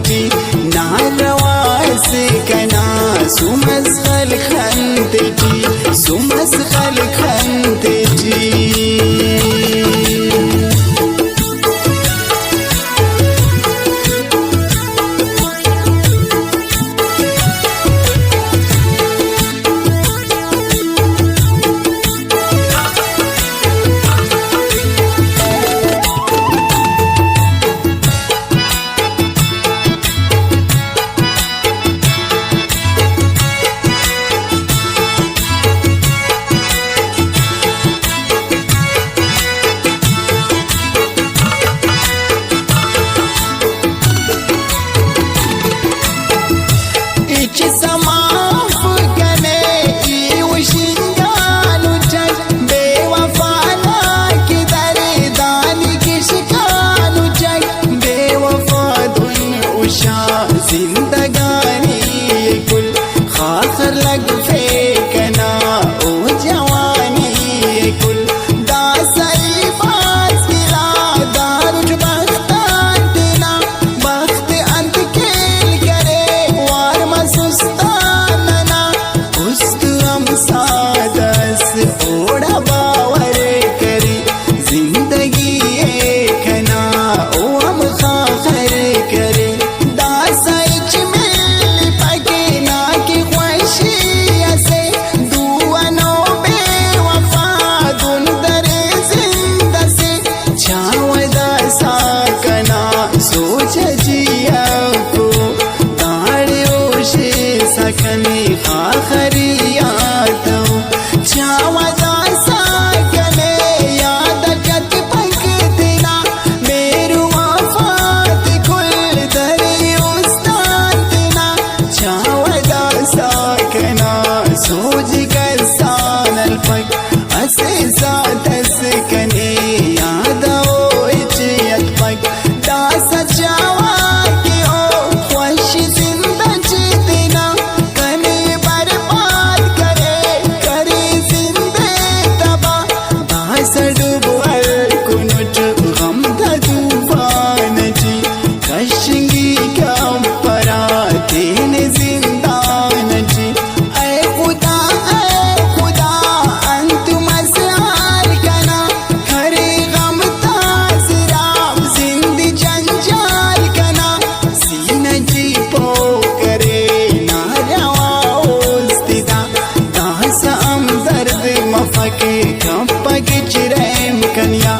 تجي نعرواس كنا سمس خلقن تجي سمس خلقن تجي जिंदगानी कुल खाखर लग फेंकना ओ जवानी कुल दासई बास गिला दारुज बख्तांतना बख्त अंत खेल करे वार मसुस्तानना उस्त हम सादस ओढ़ा बावर करी जिंदगी एकना ओ हम खाखर करे सकने आखरिया तो चावदा सकने याद कत पक देना मेरू वफात कुल दरी उस्ताद देना चावदा सकना सोच कर सानल पक असे सादस कने याद ओ इज्जत पक दास चावा के ओ ख्वाहिश कम पग चिरैम कन्या